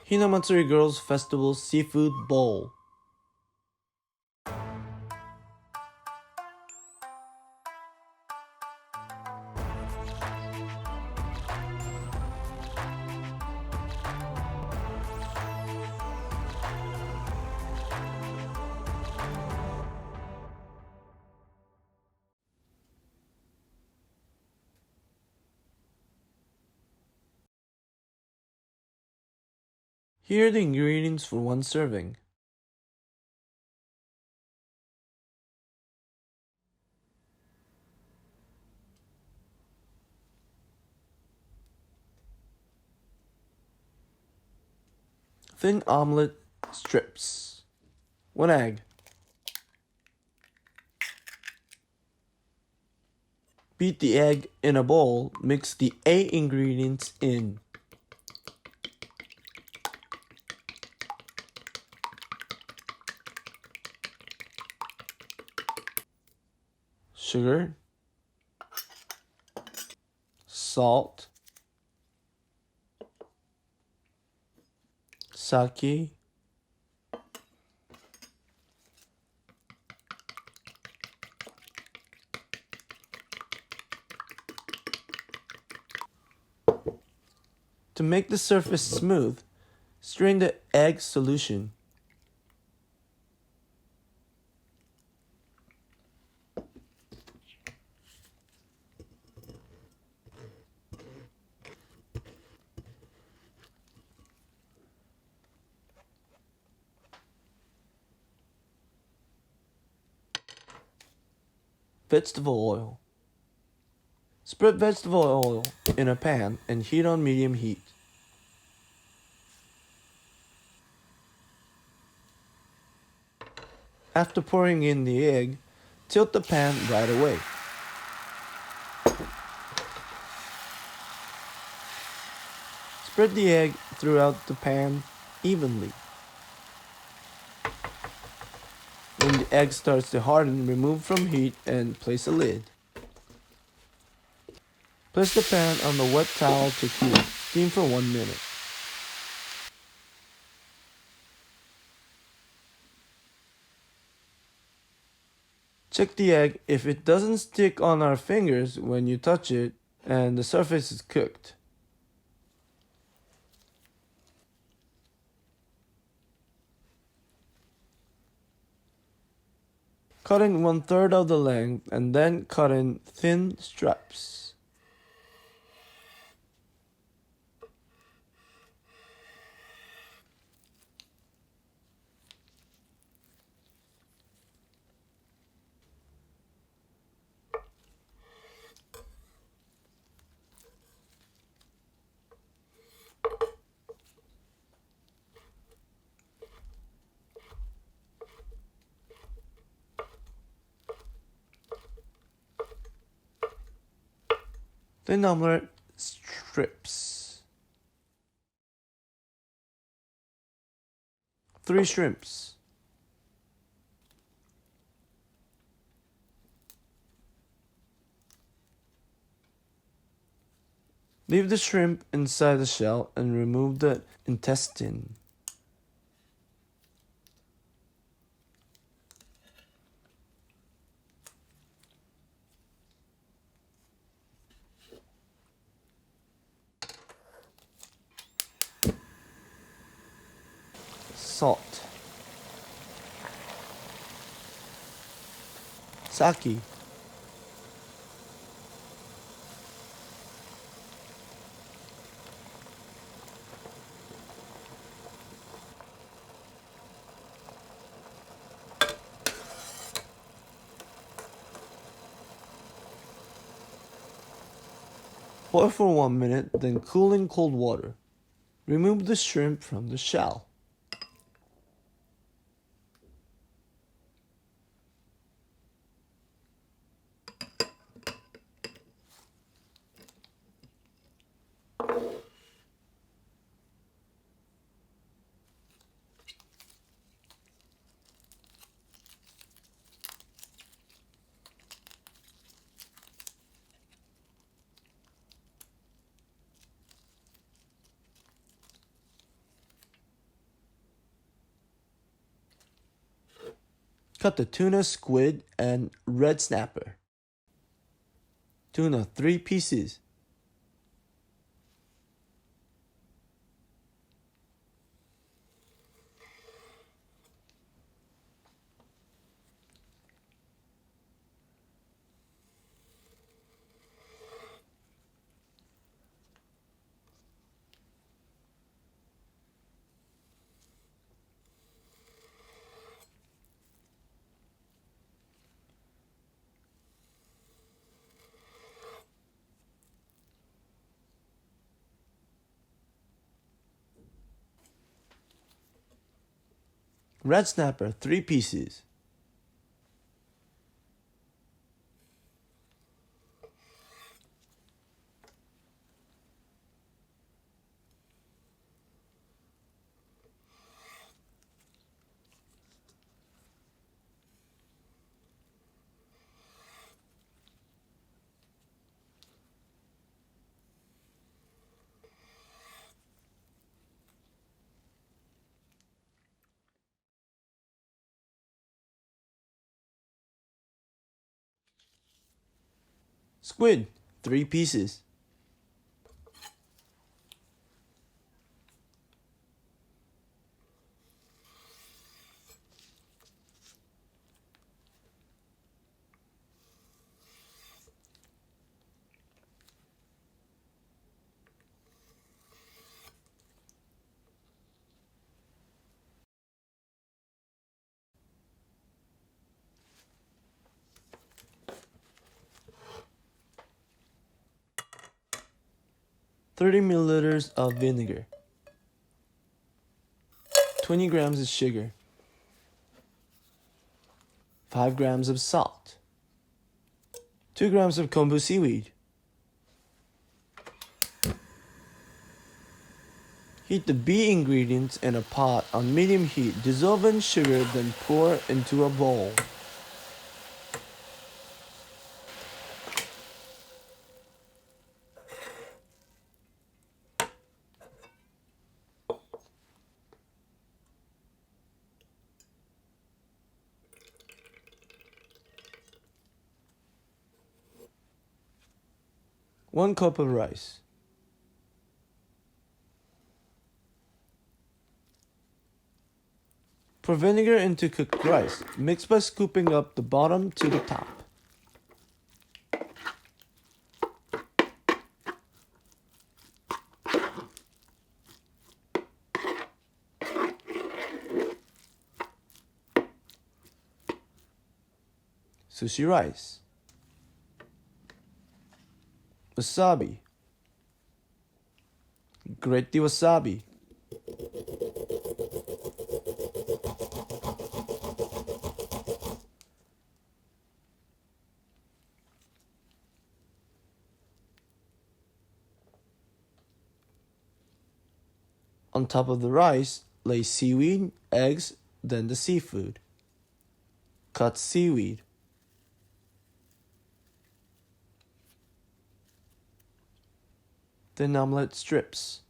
Hina Matsuri Girls Festival Seafood Bowl. Here are the ingredients for one serving. Thin omelette strips. 1 egg. Beat the egg in a bowl. Mix the 8 ingredients in. Sugar, salt, sake, to make the surface smooth, strain the egg solution. Vegetable oil. Spread vegetable oil in a pan and heat on medium heat. After pouring in the egg, tilt the pan right away. Spread the egg throughout the pan evenly. When the egg starts to harden, remove from heat and place a lid. Place the pan on the wet towel to cool. Steam for 1 minute. Check the egg if it doesn't stick on our fingers when you touch it and the surface is cooked. Cut in 1/3 of the length and then cut in thin strips. Thin omelette strips. 3 shrimps. Leave the shrimp inside the shell and remove the intestine. Salt, sake, boil for 1 minute, then cool in cold water. Remove the shrimp from the shell. Cut the tuna, squid, and red snapper. Tuna 3 pieces. Red snapper 3 pieces. Squid 3 pieces. Thirty milliliters of vinegar. 20 grams of sugar. 5 grams of salt. 2 grams of kombu seaweed. Heat the B ingredients in a pot on medium heat. Dissolve in sugar, then pour into a bowl. One cup of rice. Pour vinegar into cooked rice. Mix by scooping up the bottom to the top. Sushi rice. Wasabi. Grate the wasabi. On top of the rice, lay seaweed, eggs, then the seafood. Cut seaweed. Then omelette strips.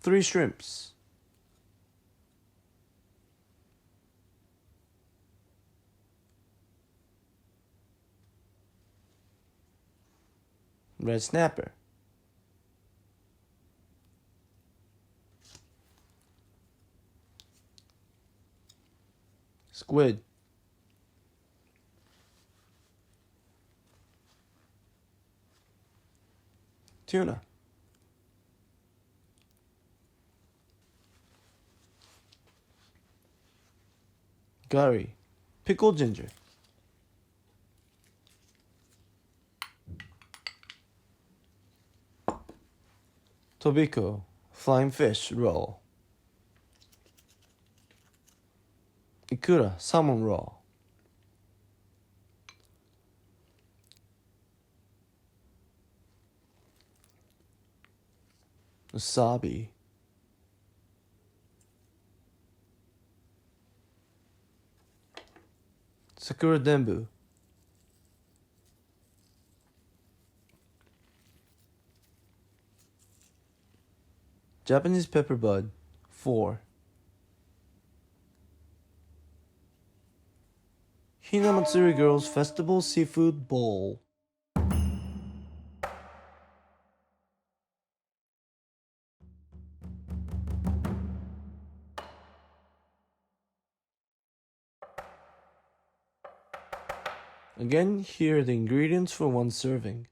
Three shrimps. Red snapper. Squid. Tuna. Gari. Pickled ginger. Tobikko. Flying fish roll. Ikura. Salmon roll. Wasabi. Sakura denbu. Japanese pepper bud. 4. Hina Matsuri Girls Festival Seafood Bowl. Again, here are the ingredients for one serving.